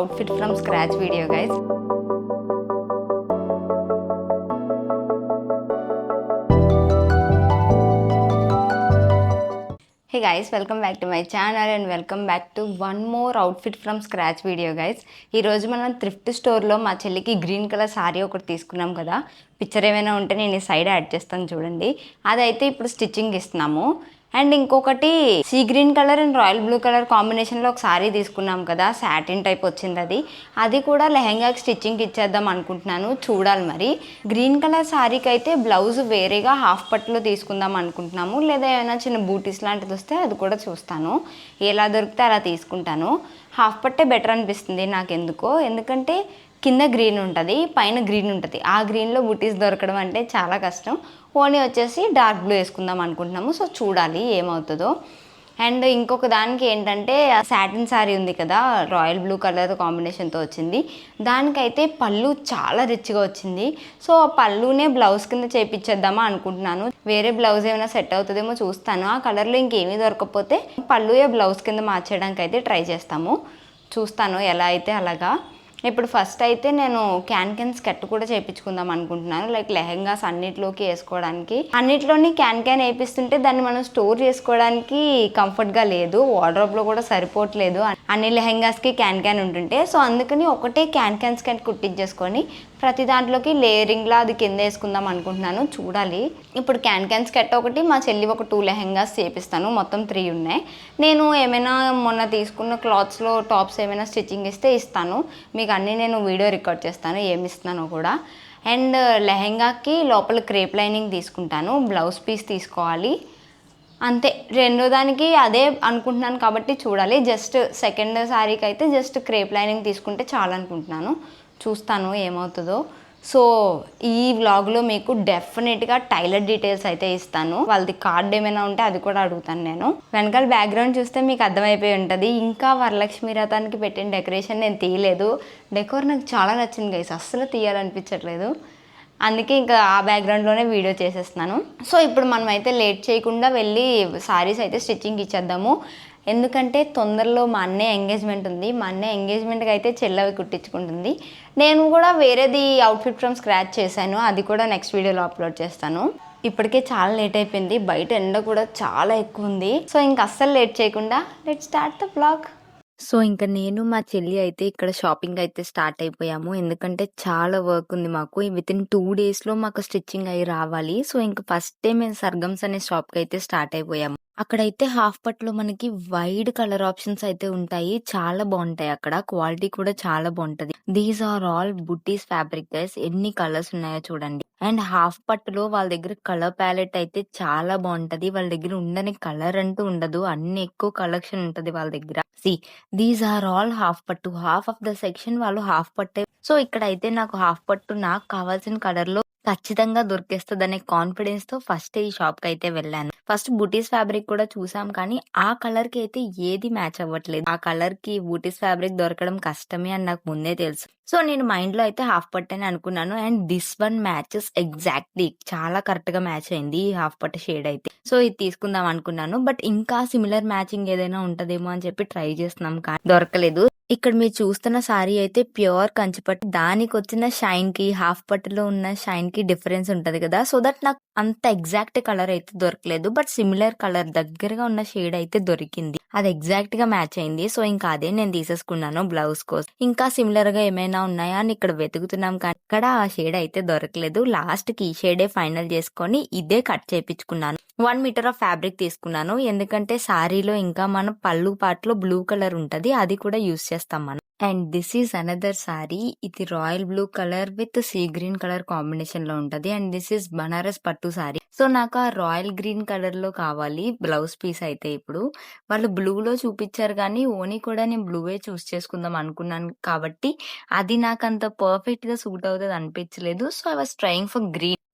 outfit from scratch video, guys. Hey guys, welcome back to my channel and welcome back to one more outfit from scratch video, guys. ఈ రోజు మనం thrift స్టోర్లో మా చెల్లికి green colour sorry ఒకటి తీసుకున్నాం కదా. పిక్చర్ ఏమైనా ఉంటే నేను ఈ సైడ్ యాడ్ చేస్తాను చూడండి. అదైతే ఇప్పుడు స్టిచ్చింగ్ ఇస్తున్నాము. అండ్ ఇంకొకటి see green colour and royal blue colour కాంబినేషన్లో ఒక సారీ తీసుకున్నాం కదా, సాటిన్ టైప్ వచ్చింది. అది కూడా లెహెంగాకి స్టిచ్చింగ్కి ఇచ్చేద్దాం అనుకుంటున్నాను, చూడాలి మరి. గ్రీన్ కలర్ సారీకి అయితే బ్లౌజ్ వేరేగా హాఫ్ పట్టులో తీసుకుందాం అనుకుంటున్నాము, లేదా ఏమైనా చిన్న బూటీస్ లాంటిది వస్తే అది కూడా చూస్తాను. ఎలా దొరికితే అలా తీసుకుంటాను. హాఫ్ పట్టే బెటర్ అనిపిస్తుంది నాకు ఎందుకంటే కింద గ్రీన్ ఉంటుంది, పైన గ్రీన్ ఉంటుంది. ఆ గ్రీన్లో బూటీస్ దొరకడం అంటే చాలా కష్టం. ఓన్లీ వచ్చేసి డార్క్ బ్లూ వేసుకుందాం అనుకుంటున్నాము. సో చూడాలి ఏమవుతుందో. అండ్ ఇంకొక దానికి ఏంటంటే సాటిన్ శారీ ఉంది కదా, రాయల్ బ్లూ కలర్ కాంబినేషన్తో వచ్చింది. దానికైతే పళ్ళు చాలా రిచ్గా వచ్చింది. సో పళ్ళునే బ్లౌజ్ కింద చేపించేద్దామా అనుకుంటున్నాను. వేరే బ్లౌజ్ ఏమైనా సెట్ అవుతుందేమో చూస్తాను. ఆ కలర్లో ఇంకేమీ దొరకకపోతే పళ్ళుయే బ్లౌజ్ కింద మార్చేయడానికి అయితే ట్రై చేస్తాము. చూస్తాను ఎలా అయితే అలాగా. ఇప్పుడు ఫస్ట్ అయితే నేను క్యాన్ స్కెట్ కూడా చేయించుకుందాం అనుకుంటున్నాను. లైక్ లెహెంగాస్ అన్నిట్లోకి వేసుకోవడానికి. అన్నిట్లోని క్యాన్ వేపిస్తుంటే దాన్ని మనం స్టోర్ చేసుకోవడానికి కంఫర్ట్గా లేదు, వార్డ్రోబ్లో కూడా సరిపోవట్లేదు అన్ని లెహెంగాస్కి క్యాన్ ఉంటుంటే. సో అందుకని ఒకటే క్యాన్ స్కెట్ కుట్టించేసుకొని ప్రతి దాంట్లోకి లేయరింగ్లా అది కింద వేసుకుందాం అనుకుంటున్నాను. చూడాలి. ఇప్పుడు క్యాన్ స్కెట్ ఒకటి, మా చెల్లి ఒక 2 లెహెంగాస్ చేపిస్తాను. మొత్తం 3 ఉన్నాయి. నేను ఏమైనా మొన్న తీసుకున్న క్లాత్స్లో టాప్స్ ఏమైనా స్టిచ్చింగ్ ఇస్తే ఇస్తాను మీకు. అన్నీ నేను వీడియో రికార్డ్ చేస్తాను ఏమి ఇస్తున్నానో కూడా. అండ్ లెహెంగాకి లోపల క్రేప్ లైనింగ్ తీసుకుంటాను, బ్లౌజ్ పీస్ తీసుకోవాలి. అంతే, రెండో దానికి అదే అనుకుంటున్నాను కాబట్టి చూడాలి. జస్ట్ సెకండ్ శారీకి అయితే జస్ట్ క్రేప్ లైనింగ్ తీసుకుంటే చాలా అనుకుంటున్నాను. చూస్తాను ఏమవుతుందో. సో ఈ వ్లాగ్లో మీకు డెఫినెట్గా టైలర్ డీటెయిల్స్ అయితే ఇస్తాను. వాళ్ళది కార్డ్ ఏమైనా ఉంటే అది కూడా అడుగుతాను నేను. వెనకాల బ్యాక్గ్రౌండ్ చూస్తే మీకు అర్థమైపోయి ఉంటుంది. ఇంకా వరలక్ష్మి రథానికి పెట్టిన డెకరేషన్ నేను తీయలేదు. డెకోర్ నాకు చాలా నచ్చింది గైస్, అస్సలు తీయాలనిపించట్లేదు. అందుకే ఇంకా ఆ బ్యాక్గ్రౌండ్లోనే వీడియో చేసేస్తున్నాను. సో ఇప్పుడు మనం అయితే లేట్ చేయకుండా వెళ్ళి సారీస్ అయితే స్టిచ్చింగ్ ఇచ్చేద్దాము. ఎందుకంటే తొందరలో మా అన్నయ్య ఎంగేజ్మెంట్ ఉంది. మా అన్నయ్య ఎంగేజ్మెంట్కి అయితే చెల్లవి కుట్టించుకుంటుంది. నేను కూడా వేరేది అవుట్ఫిట్ ఫ్రమ్ స్క్రాచ్ చేశాను, అది కూడా నెక్స్ట్ వీడియోలో అప్లోడ్ చేస్తాను. ఇప్పటికే చాలా లేట్ అయిపోయింది, బయట ఎండ కూడా చాలా ఎక్కువ ఉంది. సో ఇంక అస్సలు లేట్ చేయకుండా let's start the blog. So ఇంకా నేను మా చెల్లి అయితే ఇక్కడ షాపింగ్ అయితే స్టార్ట్ అయిపోయాము. ఎందుకంటే చాలా వర్క్ ఉంది మాకు. వితిన్ 2 డేస్లో మాకు స్టిచ్చింగ్ అయ్యి రావాలి. సో ఇంకా ఫస్ట్ డే మేము సర్గమ్స్ అనే షాప్కి అయితే స్టార్ట్ అయిపోయాము. అక్కడైతే హాఫ్ పట్లో మనకి వైడ్ కలర్ ఆప్షన్స్ అయితే ఉంటాయి, చాలా బాగుంటాయి. అక్కడ క్వాలిటీ కూడా చాలా బాగుంటది. These are all buttis fabric guys. ఎన్ని కలర్స్ ఉన్నాయో చూడండి. అండ్ హాఫ్ పట్టులో వాళ్ళ దగ్గర కలర్ ప్యాలెట్ అయితే చాలా బాగుంటది. వాళ్ళ దగ్గర ఉండని కలర్ అంటూ ఉండదు, అన్ని ఎక్కువ కలెక్షన్ ఉంటది వాళ్ళ దగ్గర. See these are all half pattu. Half of the section వాళ్ళు హాఫ్ పట్టే. సో ఇక్కడ అయితే నాకు హాఫ్ పట్టు నాకు కావాల్సిన కలర్ లో ఖచ్చితంగా దొరికేస్తుంది అనే కాన్ఫిడెన్స్ తో ఫస్ట్ ఈ షాప్ కి అయితే వెళ్ళాను. ఫస్ట్ బూటీస్ ఫ్యాబ్రిక్ కూడా చూసాం, కానీ ఆ కలర్ కి అయితే ఏది మ్యాచ్ అవ్వట్లేదు. ఆ కలర్ కి బూటీస్ ఫ్యాబ్రిక్ దొరకడం కష్టమే అని నాకు ముందే తెలుసు. సో నేను మైండ్ లో అయితే హాఫ్ పట్టు అని అనుకున్నాను. And this one matches exactly, చాలా కరెక్ట్ గా మ్యాచ్ అయింది ఈ హాఫ్ పట్టు షేడ్ అయితే. సో ఇది తీసుకుందాం అనుకున్నాను, బట్ ఇంకా సిమిలర్ మ్యాచింగ్ ఏదైనా ఉంటదేమో అని చెప్పి ట్రై చేస్తున్నాం, కానీ దొరకలేదు. ఇక్కడ మీరు చూస్తున్న సారీ అయితే ప్యూర్ కంచిపట్టు. దానికి వచ్చిన షైన్ కి హాఫ్ పట్టులో ఉన్న షైన్ కి డిఫరెన్స్ ఉంటది కదా. సో దట్ నాకు అంత ఎగ్జాక్ట్ కలర్ అయితే దొరకలేదు, బట్ సిమిలర్ కలర్ దగ్గరగా ఉన్న షేడ్ అయితే దొరికింది. అది ఎగ్జాక్ట్ గా మ్యాచ్ అయింది. సో ఇంకా అదే నేను తీసేసుకున్నాను బ్లౌజ్ కోసం. ఇంకా సిమిలర్ గా ఏమైనా ఉన్నాయా అని ఇక్కడ వెతుకుతున్నాం, కానీ ఇక్కడ ఆ షేడ్ అయితే దొరకలేదు. లాస్ట్ కి ఈ షేడే ఫైనల్ చేసుకొని ఇదే కట్ చేపించుకున్నాను. 1 మీటర్ ఆఫ్ ఫ్యాబ్రిక్ తీసుకున్నాను, ఎందుకంటే సారీలో ఇంకా మన పళ్ళు పాటలో బ్లూ కలర్ ఉంటది, అది కూడా యూస్ చేస్తాం మనం. And this is another sorry. ఇది royal blue colour with sea green colour combination లో ఉంటది. అండ్ దిస్ ఈస్ బనారస్ పట్టు సారీ. సో నాకు ఆ రాయల్ గ్రీన్ కలర్ లో కావాలి బ్లౌజ్ పీస్ అయితే. ఇప్పుడు వాళ్ళు బ్లూలో చూపించారు, కానీ ఓనీ కూడా నేను బ్లూవే చూస్ చేసుకుందాం అనుకున్నాను కాబట్టి అది నాకు అంత పర్ఫెక్ట్ గా సూట్ అవుతుంది అనిపించలేదు. So I was trying for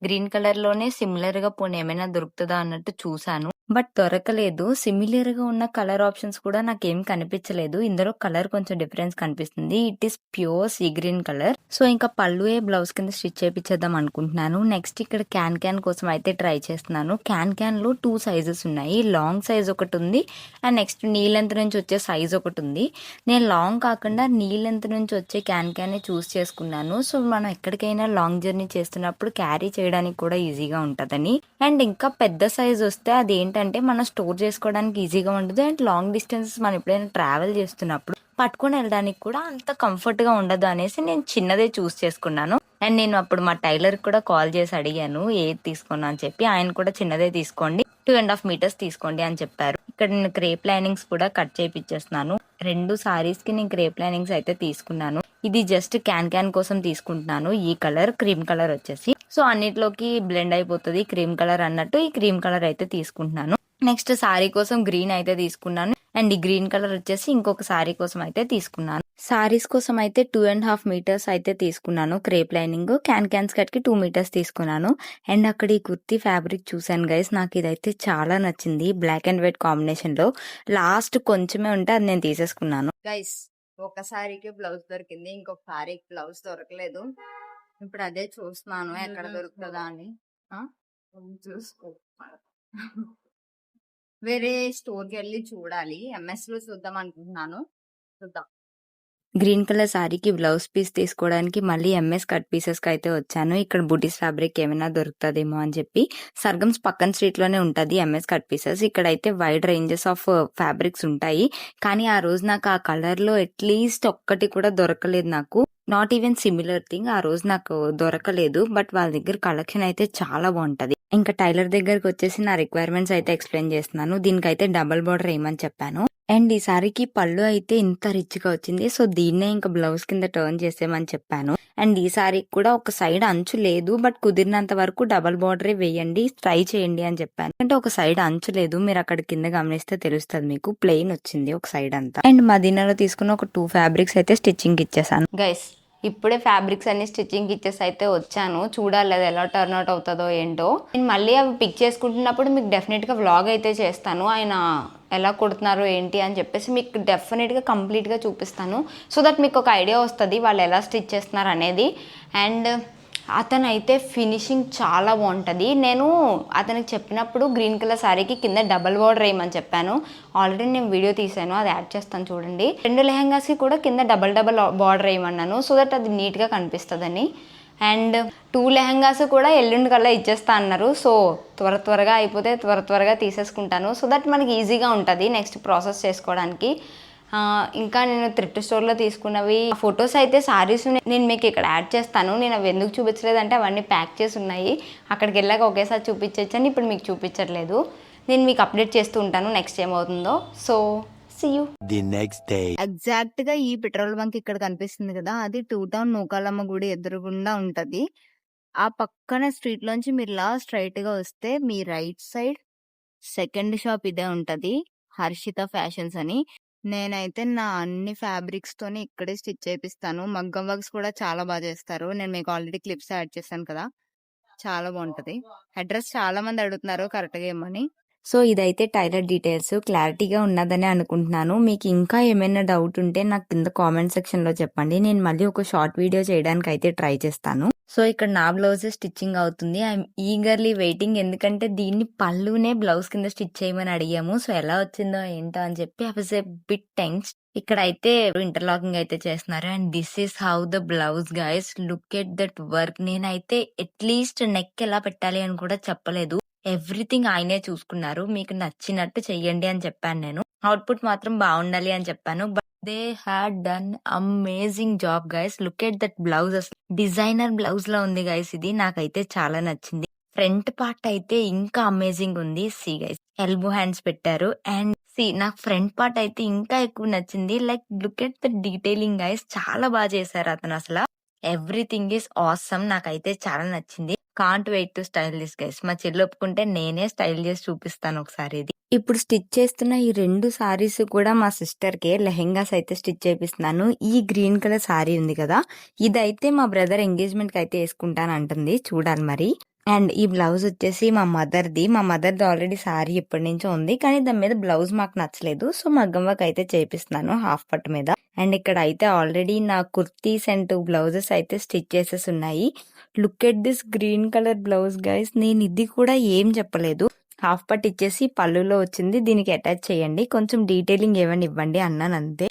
green colour లోనే సిమిలర్ గా పోనీ ఏమైనా దొరుకుతుందా అన్నట్టు చూసాను. బట్ దొరకలేదు. సిమిలర్‌గా ఉన్న కలర్ ఆప్షన్స్ కూడా నాకేం కనిపించలేదు. ఇందులో కలర్ కొంచెం డిఫరెన్స్ కనిపిస్తుంది. It is pure see green colour. So, ఇంకా పళ్ళుయే బ్లౌజ్ కింద స్టిచ్ చేపిచ్చేద్దాం అనుకుంటున్నాను. నెక్స్ట్ ఇక్కడ క్యాన్ కోసం అయితే ట్రై చేస్తున్నాను. క్యాన్‌లో 2 సైజెస్ ఉన్నాయి. లాంగ్ సైజ్ ఒకటుంది. అండ్ నెక్స్ట్ నీ లెంత్ నుంచి వచ్చే సైజ్ ఒకటుంది. నేను లాంగ్ కాకుండా నీ లెంత్ నుంచి వచ్చే క్యానే చూస్ చేసుకున్నాను. సో, మనం ఎక్కడికైనా లాంగ్ జర్నీ చేస్తున్నప్పుడు క్యారీ చేయడానికి కూడా ఈజీగా ఉంటదని. అండ్ ఇంకా పెద్ద సైజ్ వస్తే అదేంటంటే మనం స్టోర్ చేసుకోవడానికి ఈజీగా ఉండదు. అండ్ లాంగ్ డిస్టెన్సెస్ మనం ఎప్పుడైనా ట్రావెల్ చేస్తున్నప్పుడు పట్టుకొని వెళ్ళడానికి కూడా అంత కంఫర్ట్‌గా ఉండదు అనేసి నేను చిన్నదే చూస్ చేసుకున్నాను. అండ్ నేను అప్పుడు మా టైలర్‌కి కూడా కాల్ చేసి అడిగాను ఏది తీసుకోను అని చెప్పి. ఆయన కూడా చిన్నదే తీసుకోండి, 2.5 మీటర్స్ తీసుకోండి అని చెప్పారు. ఇక్కడ నేను క్రేప్ లైనింగ్స్ కూడా కట్ చేపిచ్చేస్తున్నాను. 2 సారీస్‌కి నేను క్రేప్ లైనింగ్స్ అయితే తీసుకున్నాను. ఇది జస్ట్ క్యాన్ కోసం తీసుకుంటున్నాను. ఈ కలర్ క్రీమ్ కలర్ వచ్చేసి. సో, అన్నిట్లోకి బ్లెండ్ అయిపోతది క్రీమ్ కలర్ అన్నట్టు ఈ క్రీమ్ కలర్ అయితే తీసుకుంటున్నాను. నెక్స్ట్ సారీ కోసం గ్రీన్ అయితే తీసుకున్నాను. అండ్ ఈ గ్రీన్ కలర్ వచ్చేసి ఇంకొక సారీ కోసం అయితే తీసుకున్నాను. సారీస్ కోసం అయితే 2.5 మీటర్స్ అయితే తీసుకున్నాను క్రేప్ లైనింగ్. క్యాన్ స్కర్ట్‌కి 2 మీటర్స్ తీసుకున్నాను. అండ్ అక్కడ ఈ కుర్తీ ఫ్యాబ్రిక్ చూసాను గైస్. నాకు ఇదైతే చాలా నచ్చింది. బ్లాక్ అండ్ వైట్ కాంబినేషన్‌లో లాస్ట్ కొంచెమే ఉంటే అది నేను తీసేసుకున్నాను. గైస్, ఒక సారీకి బ్లౌజ్ దొరికింది. ఇంకొక సారీకి బ్లౌజ్ దొరకలేదు. ఇప్పుడు అదే చూస్తున్నాను ఎక్కడ దొరుకుతుందా అని. చూసుకో, వేరే స్టోర్కి వెళ్ళి చూడాలి. ఎంఎస్లో చూద్దాం అనుకుంటున్నాను. చూద్దాం. గ్రీన్ కలర్ సారీకి బ్లౌజ్ పీస్ తీసుకోవడానికి మళ్ళీ ఎంఎస్ కట్ పీసెస్కి అయితే వచ్చాను. ఇక్కడ బుటీస్ ఫ్యాబ్రిక్ ఏమైనా దొరుకుతుందేమో అని చెప్పి. సర్గమ్స్ పక్కన స్ట్రీట్ లోనే ఉంటది ఎంఎస్ కట్ పీసెస్. ఇక్కడైతే వైడ్ రేంజెస్ ఆఫ్ ఫ్యాబ్రిక్స్ ఉంటాయి. కానీ ఆ రోజు నాకు ఆ కలర్ లో అట్లీస్ట్ ఒక్కటి కూడా దొరకలేదు నాకు. నాట్ ఈవెన్ సిమిలర్ థింగ్ ఆ రోజు నాకు దొరకలేదు. బట్ వాళ్ళ దగ్గర కలెక్షన్ అయితే చాలా బాగుంటది. ఇంకా టైలర్ దగ్గరకు వచ్చేసి నా రిక్వైర్మెంట్స్ అయితే ఎక్స్ప్లెయిన్ చేస్తున్నాను. దీనికైతే డబుల్ బార్డర్ వేయమని చెప్పాను. అండ్ ఈ సారీకి పళ్ళు అయితే ఇంత రిచ్ గా వచ్చింది. సో దీన్నే ఇంకా బ్లౌజ్ కింద టర్న్ చేసేమని చెప్పాను. అండ్ ఈ సారీకి కూడా ఒక సైడ్ అంచు లేదు. బట్ కుదిరినంత వరకు డబల్ బార్డరే వేయండి, ట్రై చేయండి అని చెప్పాను. అంటే ఒక సైడ్ అంచు లేదు. మీరు అక్కడ కింద గమనిస్తే తెలుస్తుంది మీకు. ప్లెయిన్ వచ్చింది ఒక సైడ్ అంతా. అండ్ మదీనాలో తీసుకున్న ఒక 2 ఫ్యాబ్రిక్స్ అయితే స్టిచ్చింగ్ ఇచ్చేసాను. గైస్, ఇప్పుడే ఫ్యాబ్రిక్స్ అన్ని స్టిచ్చింగ్ ఇచ్చేసి అయితే వచ్చాను. చూడాలి అది ఎలా టర్న్ అవుట్ అవుతుందో ఏంటో. నేను మళ్ళీ అవి పిక్ చేసుకుంటున్నప్పుడు మీకు డెఫినెట్గా వ్లాగ్ అయితే చేస్తాను. ఆయన ఎలా కుడుతున్నారు ఏంటి అని చెప్పేసి మీకు డెఫినెట్గా కంప్లీట్గా చూపిస్తాను. సో దట్ మీకు ఒక ఐడియా వస్తుంది వాళ్ళు ఎలా స్టిచ్ చేస్తున్నారు అనేది. అండ్ అతనైతే ఫినిషింగ్ చాలా బాగుంటుంది. నేను అతనికి చెప్పినప్పుడు గ్రీన్ కలర్ శారీకి కింద డబల్ బార్డర్ వేయమని చెప్పాను. ఆల్రెడీ నేను వీడియో తీసాను, అది యాడ్ చేస్తాను చూడండి. 2 లెహంగాస్కి కూడా కింద డబల్ బార్డర్ వేయమన్నాను. సో దట్ అది నీట్గా కనిపిస్తుందని. అండ్ 2 లెహంగాస్ కూడా ఎల్లుండి కల్లా ఇచ్చేస్తా అన్నారు. సో త్వరగా అయిపోతే త్వరగా తీసేసుకుంటాను. సో దట్ మనకి ఈజీగా ఉంటుంది నెక్స్ట్ ప్రాసెస్ చేసుకోవడానికి. ఇంకా నేను థ్రిఫ్ట్ స్టోర్లో తీసుకున్నవి ఫొటోస్ అయితే సారీస్ నేను మీకు ఇక్కడ యాడ్ చేస్తాను. నేను అవి ఎందుకు చూపించలేదంటే అవన్నీ ప్యాక్ చేసి ఉన్నాయి. అక్కడికి వెళ్ళాక ఒకేసారి చూపించచ్చని ఇప్పుడు మీకు చూపించట్లేదు. నేను మీకు అప్డేట్ చేస్తూ ఉంటాను నెక్స్ట్ ఏమవుతుందో. So see you the next day. Exact గా ఈ పెట్రోల్ బంక్ ఇక్కడ కనిపిస్తుంది కదా, అది 2 టౌన్ నూకాలమ్మ గుడి ఎదురుగుండా ఉంటది. ఆ పక్కన స్ట్రీట్ లోంచి మీరు ఇలా స్ట్రైట్ గా వస్తే మీ రైట్ సైడ్ సెకండ్ షాప్ ఇదే ఉంటది, హర్షిత ఫ్యాషన్స్ అని. నేనైతే నా అన్ని ఫ్యాబ్రిక్స్ తోని ఇక్కడే స్టిచ్ చేపిస్తాను. మగ్గం వర్క్స్ కూడా చాలా బాగా చేస్తారు. నేను మీకు ఆల్రెడీ క్లిప్స్ యాడ్ చేశాను కదా, చాలా బాగుంటది. అడ్రస్ చాలా మంది అడుగుతున్నారు కరెక్ట్గా ఏమని. సో ఇదైతే టైలర్ డీటెయిల్స్ క్లారిటీగా ఉన్నదని అనుకుంటున్నాను. మీకు ఇంకా ఏమైనా డౌట్ ఉంటే నాకు కింద కామెంట్ సెక్షన్ లో చెప్పండి. నేను మళ్ళీ ఒక షార్ట్ వీడియో చేయడానికి అయితే ట్రై చేస్తాను. సో ఇక్కడ నా బ్లౌజ్ స్టిచ్చింగ్ అవుతుంది. I'm eagerly waiting. ఎందుకంటే దీన్ని పళ్ళునే బ్లౌజ్ కింద స్టిచ్ చేయమని అడిగాము. సో ఎలా వచ్చిందో ఏంటో అని చెప్పి I was a bit tense. ఇక్కడ అయితే ఇంటర్లాకింగ్ అయితే చేస్తున్నారు. And this is how the blouse guys. Look at that work. నేనైతే అట్లీస్ట్ నెక్ ఎలా పెట్టాలి అని కూడా చెప్పలేదు. ఎవ్రీథింగ్ ఆయనే చూసుకున్నారు. మీకు నచ్చినట్టు చెయ్యండి అని చెప్పాను. నేను అవుట్పుట్ మాత్రం బాగుండాలి అని చెప్పాను. But they had done amazing job guys. Look at that blouse. Designer blouse లో ఉంది గైస్ ఇది. నాకైతే చాలా నచ్చింది. ఫ్రంట్ పార్ట్ అయితే ఇంకా అమేజింగ్ ఉంది. సి గైస్, ఎల్బో హ్యాండ్స్ పెట్టారు. అండ్ సి నాకు ఫ్రంట్ పార్ట్ అయితే ఇంకా ఎక్కువ నచ్చింది. Like look at the detailing guys. చాలా బాగా చేశారు అతను. అసలు ఎవ్రీథింగ్ ఈస్ ఆసమ్. నాకైతే చాలా నచ్చింది. Can't wait to style this guys. మా చెల్లి ఒప్పుకుంటే నేనే స్టైల్ చేసి చూపిస్తాను ఒకసారి ఇది. ఇప్పుడు స్టిచ్ చేస్తున్న ఈ 2 సారీస్ కూడా మా సిస్టర్ కే లెహెంగాస్ అయితే స్టిచ్ చేపిస్తున్నాను. ఈ గ్రీన్ కలర్ సారీ ఉంది కదా, ఇదైతే మా బ్రదర్ ఎంగేజ్మెంట్ కి అయితే వేసుకుంటాను అంటుంది. చూడాలి మరి. అండ్ ఈ బ్లౌజ్ వచ్చేసి మా మదర్‌ది. మా మదర్‌ది ఆల్రెడీ శారీ ఎప్పటినుంచో ఉంది. కానీ దాని మీద బ్లౌజ్ మాకు నచ్చలేదు. సో, మగ్గం వర్క్ అయితే చేపిస్తున్నాను హాఫ్ పట్టు మీద. అండ్ ఇక్కడ అయితే ఆల్రెడీ నా కుర్తీస్ అండ్ 2 బ్లౌజెస్ అయితే స్టిచ్ చేసేసి ఉన్నాయి. Look at this green colour blouse guys. నేను ఇది కూడా ఏం చెప్పలేదు. హాఫ్ పట్టు ఇచ్చేసి పళ్ళులో వచ్చింది. దీనికి అటాచ్ చేయండి. కొంచెం డీటెయిలింగ్ ఏమైనా ఇవ్వండి అన్నాను అంతే.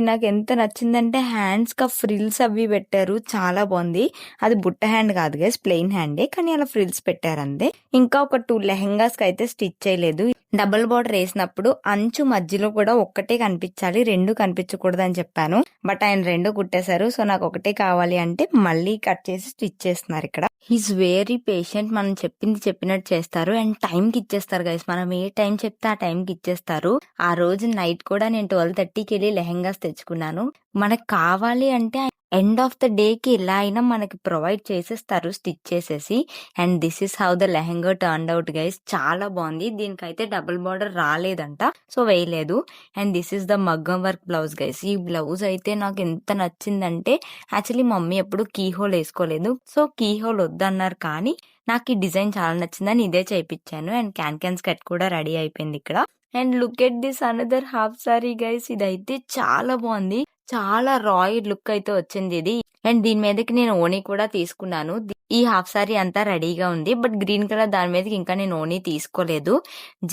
నాకు ఎంత నచ్చిందంటే హ్యాండ్స్‌కి ఫ్రిల్స్ అవి పెట్టారు. చాలా బాగుంది. అది బుట్ట హ్యాండ్ కాదు గైస్, ప్లెయిన్ హ్యాండే. కానీ అలా ఫ్రిల్స్ పెట్టారంతే. ఇంకా ఒక 2 లెహెంగాస్‌కి అయితే స్టిచ్ చేయలేదు. డబుల్ బార్డర్ వేసినప్పుడు అంచు మధ్యలో కూడా ఒక్కటే కనిపించాలి, 2 కనిపించకూడదని చెప్పాను. బట్ ఆయన 2 కుట్టేశారు. సో, నాకు ఒకటే కావాలి అంటే మళ్ళీ కట్ చేసి స్టిచ్ చేస్తున్నారు ఇక్కడ. He's very patient. మనం చెప్పింది చెప్పినట్టు చేస్తారు అండ్ టైంకి ఇచ్చేస్తారు గైస్. మనం ఏ టైం చెప్తే ఆ టైంకి ఇచ్చేస్తారు. ఆ రోజు నైట్ కూడా నేను 12:30కి వెళ్ళి లెహెంగాస్ తెచ్చుకున్నాను. మనకు కావాలి అంటే ఎండ్ ఆఫ్ ద డేకి ఎలా అయినా మనకి ప్రొవైడ్ చేసేస్తారు స్టిచ్ చేసేసి. And this is how the lehenga turned out guys. చాలా బాగుంది. దీనికైతే డబుల్ బార్డర్ రాలేదంట, సో వేయలేదు. అండ్ దిస్ ఇస్ ద మగ్గం వర్క్ బ్లౌజ్ గైస్. ఈ బ్లౌజ్ అయితే నాకు ఎంత నచ్చిందంటే, యాక్చువల్లీ మమ్మీ ఎప్పుడు కీ హోల్ వేసుకోలేదు, సో కీ హోల్ వద్దన్నారు. కానీ నాకు ఈ డిజైన్ చాలా నచ్చిందని ఇదే చేయించాను. అండ్ క్యాన్ స్కర్ట్ కూడా రెడీ అయిపోయింది ఇక్కడ. And look at this another half sorry guys. ఇదైతే చాలా బాగుంది. చాలా రాయల్ లుక్ అయితే వచ్చింది ఇది. అండ్ దీని మీదకి నేను ఓనీ కూడా తీసుకున్నాను. ఈ హాఫ్ సారీ అంతా రెడీగా ఉంది. బట్ గ్రీన్ కలర్ దాని మీదకి ఇంకా నేను ఓనీ తీసుకోలేదు.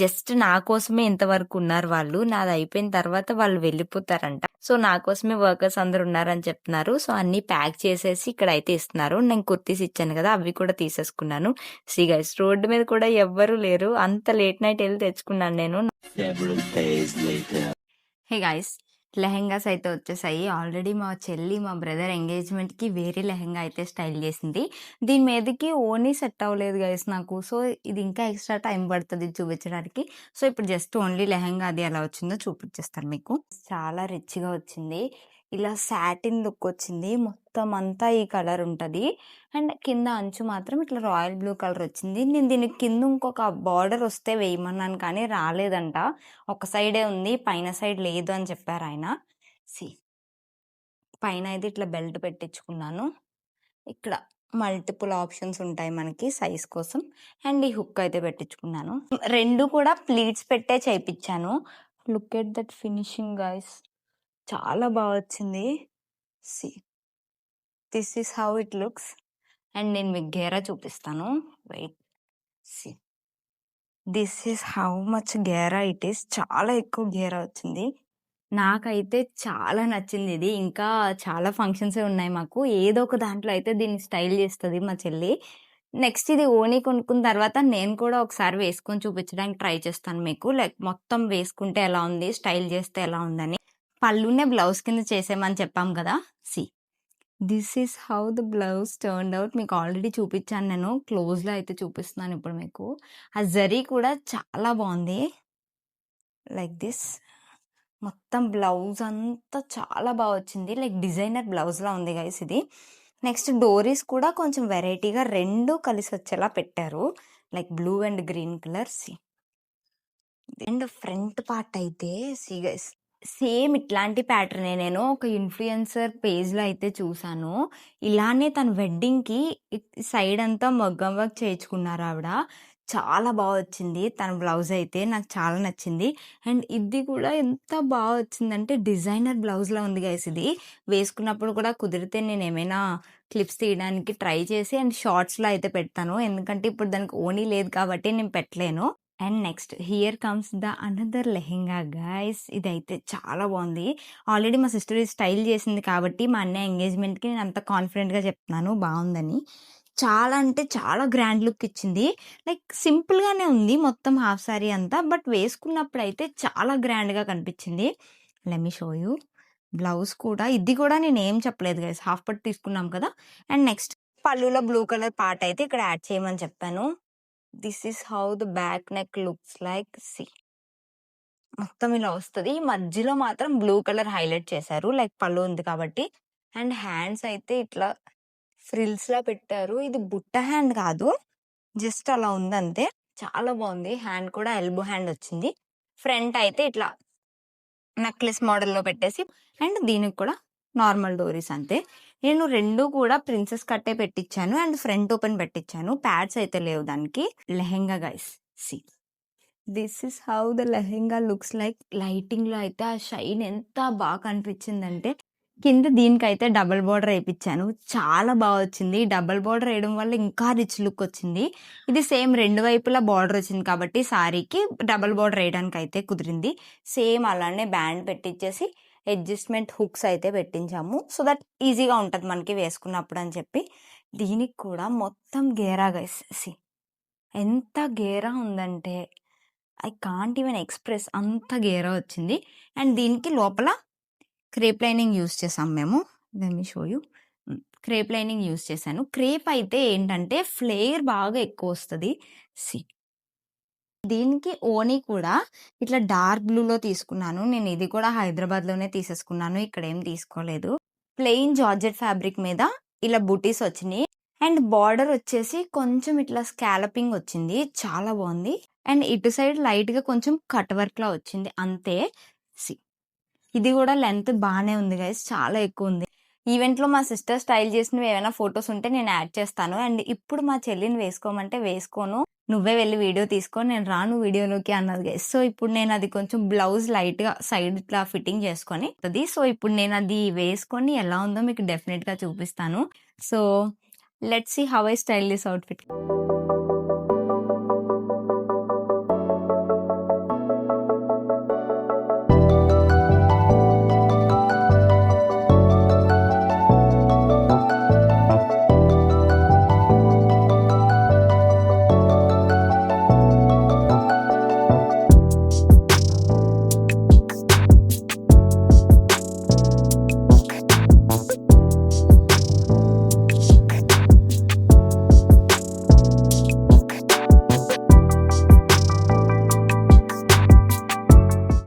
జస్ట్ నా కోసమే ఇంతవరకు ఉన్నారు వాళ్ళు. నాది అయిపోయిన తర్వాత వాళ్ళు వెళ్ళిపోతారంట. సో, నా కోసమే వర్కర్స్ అందరు ఉన్నారని చెప్తున్నారు. సో, అన్ని ప్యాక్ చేసేసి ఇక్కడ అయితే ఇస్తున్నారు. నేను కుర్తీస్ ఇచ్చాను కదా, అవి కూడా తీసేసుకున్నాను. సి గైస్, రోడ్డు మీద కూడా ఎవ్వరు లేరు. అంత లేట్ నైట్ వెళ్ళి తెచ్చుకున్నాను నేను. హే గైస్, లెహెంగాస్ అయితే వచ్చేసాయి. ఆల్రెడీ మా చెల్లి మా బ్రదర్ ఎంగేజ్మెంట్కి వేరే లెహెంగా అయితే స్టైల్ చేసింది. దీని మీదకి ఓన్లీ సెట్ అవ్వలేదు గైస్ నాకు. సో, ఇది ఇంకా ఎక్స్ట్రా టైం పడుతుంది చూపించడానికి. సో, ఇప్పుడు జస్ట్ ఓన్లీ లెహెంగా అది ఎలా వచ్చిందో చూపించేస్తాను మీకు. చాలా రిచ్గా వచ్చింది. ఇలా సాటిన్ లుక్ వచ్చింది. మొత్తం అంతా ఈ కలర్ ఉంటుంది. అండ్ కింద అంచు మాత్రం ఇట్లా రాయల్ బ్లూ కలర్ వచ్చింది. నేను దీనికి కింద ఇంకొక బార్డర్ వస్తే వేయమన్నాను కానీ రాలేదంట. ఒక సైడే ఉంది, పైన సైడ్ లేదు అని చెప్పారు ఆయన. సి పైన అయితే ఇట్లా బెల్ట్ పెట్టించుకున్నాను. ఇక్కడ మల్టిపుల్ ఆప్షన్స్ ఉంటాయి మనకి సైజ్ కోసం. అండ్ ఈ హుక్ అయితే పెట్టించుకున్నాను. 2 కూడా ప్లీట్స్ పెట్టే చేయించాను. Look at that finishing guys. చాలా బాగా వచ్చింది. See this is how it looks. And నేను మీకు గేరా చూపిస్తాను. Wait, see this is how much గేరా ఇట్ ఈస్. చాలా ఎక్కువ గేరా వచ్చింది. నాకైతే చాలా నచ్చింది ఇది. ఇంకా చాలా ఫంక్షన్సే ఉన్నాయి మాకు. ఏదో ఒక దాంట్లో అయితే దీన్ని స్టైల్ చేస్తుంది మా చెల్లి. నెక్స్ట్ ఇది ఓనీ కొనుక్కున్న తర్వాత నేను కూడా ఒకసారి వేసుకొని చూపించడానికి ట్రై చేస్తాను మీకు. లైక్ మొత్తం వేసుకుంటే ఎలా ఉంది, స్టైల్ చేస్తే ఎలా ఉందని. పళ్ళునే బ్లౌజ్ కింద చేసేమని చెప్పాం కదా. C this is how the blouse turned out. మీకు ఆల్రెడీ చూపించాను నేను. క్లోజ్లో అయితే చూపిస్తున్నాను ఇప్పుడు మీకు. ఆ జరీ కూడా చాలా బాగుంది. లైక్ దిస్ మొత్తం బ్లౌజ్ అంతా చాలా బాగా వచ్చింది. లైక్ డిజైనర్ బ్లౌజ్లా ఉంది గైస్ ఇది. నెక్స్ట్ డోరీస్ కూడా కొంచెం వెరైటీగా 2 కలిసి వచ్చేలా పెట్టారు. Like blue and green colour. See and front part అయితే సి గైస్, సేమ్ ఇట్లాంటి ప్యాటర్నే నేను ఒక ఇన్‌ఫ్లుయెన్సర్ పేజ్‌లో అయితే చూసాను. ఇలానే తన వెడ్డింగ్‌కి సైడ్ అంతా మగ్గం వర్క్ చేయించుకున్నారు ఆవిడ. చాలా బాగా వచ్చింది. తన బ్లౌజ్ అయితే నాకు చాలా నచ్చింది. అండ్ ఇది కూడా ఎంత బాగా వచ్చిందంటే డిజైనర్ బ్లౌజ్‌లా ఉంది గైస్ ఇది. వేసుకున్నప్పుడు కూడా కుదిరితే నేను ఏమైనా క్లిప్స్ తీయడానికి ట్రై చేసి అండ్ షార్ట్స్‌లో అయితే పెడతాను. ఎందుకంటే ఇప్పుడు దానికి ఓనీ లేదు కాబట్టి నేను పెట్టలేను. And next here comes the another lehenga guys. ఇదైతే చాలా బాగుంది. ఆల్రెడీ మా సిస్టర్ స్టైల్ చేసింది కాబట్టి మా అన్నయ్య ఎంగేజ్మెంట్కి నేను అంత కాన్ఫిడెంట్గా చెప్తున్నాను బాగుందని. చాలా అంటే చాలా గ్రాండ్ లుక్ ఇచ్చింది. లైక్ సింపుల్గానే ఉంది మొత్తం హాఫ్ సారీ అంతా. బట్ వేసుకున్నప్పుడు అయితే చాలా గ్రాండ్గా కనిపించింది. Let me show you. Blouse కూడా ఇది కూడా నేను ఏం చెప్పలేదు గైస్, హాఫ్ పట్టు తీసుకున్నాం కదా. అండ్ నెక్స్ట్ పళ్ళులో బ్లూ కలర్ పార్ట్ అయితే ఇక్కడ యాడ్ చేయమని చెప్పాను. This is how the back neck looks like. See మొత్తం ఇలా వస్తుంది. మధ్యలో మాత్రం బ్లూ కలర్ హైలైట్ చేశారు, లైక్ పళ్ళు ఉంది కాబట్టి. అండ్ హ్యాండ్స్ అయితే ఇట్లా ఫ్రిల్స్ లా పెట్టారు. ఇది బుట్ట హ్యాండ్ కాదు, జస్ట్ అలా ఉంది అంతే. చాలా బాగుంది. హ్యాండ్ కూడా ఎల్బో హ్యాండ్ వచ్చింది. ఫ్రంట్ అయితే ఇట్లా నెక్లెస్ మోడల్లో పెట్టేసి అండ్ దీనికి కూడా నార్మల్ డోరీస్ అంతే. నేను 2 కూడా ప్రిన్సెస్ కట్టే పెట్టిచ్చాను అండ్ ఫ్రంట్ ఓపెన్ పెట్టిచ్చాను. ప్యాడ్స్ అయితే లేవు దానికి. Lehenga guys see. This is how the lehenga looks like. లైటింగ్‌లో అయితే ఆ షైన్ ఎంత బాగా కనిపించిందంటే, కింద దీనికైతే డబుల్ బోర్డర్ ఏపిచ్చాను. చాలా బా వచ్చింది. డబుల్ బోర్డర్ ఏయడం వల్ల ఇంకా రిచ్ లుక్ వచ్చింది. ఇది సేమ్ 2 వైపులా బోర్డర్ వచ్చింది కాబట్టి సారీకి డబుల్ బోర్డర్ ఏయడానికైతే కుదిరింది. సేమ్ అలానే బ్యాండ్ పెట్టిచ్చేసి అడ్జస్ట్‌మెంట్ హుక్స్ అయితే పెట్టించాము. సో దట్ ఈజీగా ఉంటది మనకి వేసుకున్నప్పుడు అని చెప్పి. దీనికి కూడా మొత్తం గేరా గైస్ సీ. ఎంత గేరా ఉందంటే ఐ కాంట్ ఈవెన్ ఎక్స్‌ప్రెస్, అంత గేరా వచ్చింది. అండ్ దీనికి లోపల క్రేప్ లైనింగ్ యూజ్ చేసాం మేము. Let me show you. Crepe lining use చేశాను. క్రేప్ అయితే ఏంటంటే ఫ్లేర్ బాగా ఎక్కువొస్తది. సీ. దీనికి ఓనీ కూడా ఇట్లా డార్క్ బ్లూలో తీసుకున్నాను. నేను ఇది కూడా హైదరాబాద్‌లోనే తీసేసుకున్నాను. ఇక్కడేం తీసుకోలేదు. ప్లెయిన్ జార్జెట్ ఫ్యాబ్రిక్ మీద ఇలా బూటీస్ వచ్చినియి. అండ్ బార్డర్ వచ్చేసి కొంచెం ఇట్లా స్కాలపింగ్ వచ్చింది. చాలా బావుంది. అండ్ ఇటు సైడ్ లైట్‌గా కొంచెం కట్ వర్క్‌లా వచ్చింది అంతే. సీ. ఇది గూడా లెంత్ బానే ఉంది గైస్. చాలా ఎక్కువుంది. ఈవెంట్‌లో మా సిస్టర్ స్టైల్ చేసినవి ఏవైనా ఫోటోస్ ఉంటే నేను యాడ్ చేస్తాను. అండ్ ఇప్పుడు మా చెల్లిని వేసుకోమంటే వేసుకోను. నువ్వే వెళ్లి వీడియో తీసుకో, నేను రాను వీడియోలోకి అన్నది గైస్. సో, ఇప్పుడు నేనది కొంచెం బ్లౌజ్ లైట్‌గా సైడ్ ఇట్లా ఫిట్టింగ్ చేసుకొని సో, ఇప్పుడు నేనది వేసుకొని ఎలా ఉందో మీకు డెఫినిట్‌గా చూపిస్తాను. So, let's see how I style this outfit.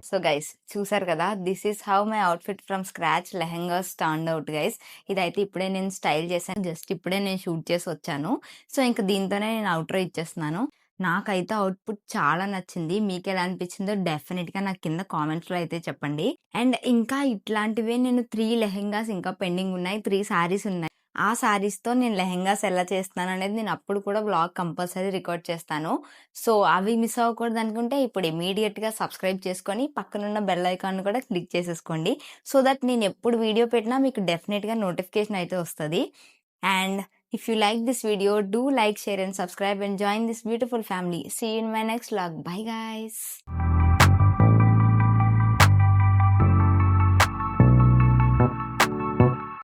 So guys చూసారు కదా, this is how my outfit from scratch lehenga stand out guys. ఇదైతే ఇప్పుడే నేను స్టైల్ చేశాను. జస్ట్ ఇప్పుడే నేను షూట్ చేసి వచ్చాను. సో ఇంక దీంతోనే నేను అవుట్రో ఇచ్చేస్తున్నాను. నాకైతే అవుట్పుట్ చాలా నచ్చింది. మీకు ఎలా అనిపించిందో డెఫినెట్గా నాకు కింద కామెంట్స్లో అయితే చెప్పండి. అండ్ ఇంకా ఇట్లాంటివే నేను 3 లెహెంగాస్ ఇంకా పెండింగ్ ఉన్నాయి. 3 శారీస్ ఉన్నాయి. ఆ శారీస్‌తో నేను లెహెంగాస్ ఎలా చేస్తున్నాను అనేది నేను అప్పుడు కూడా వ్లాగ్ కంపల్సరీ రికార్డ్ చేస్తాను. సో, అవి మిస్ అవ్వకూడదు అనుకుంటే ఇప్పుడు ఇమ్మీడియేట్‌గా సబ్స్క్రైబ్ చేసుకొని పక్కనున్న బెల్ ఐకాన్ కూడా క్లిక్ చేసేసుకోండి. సో దట్ నేను ఎప్పుడు వీడియో పెట్టినా మీకు డెఫినిట్‌గా నోటిఫికేషన్ అయితే వస్తది. And if you like this video, do like, share and subscribe and join this beautiful family. See you in my next vlog. Bye guys.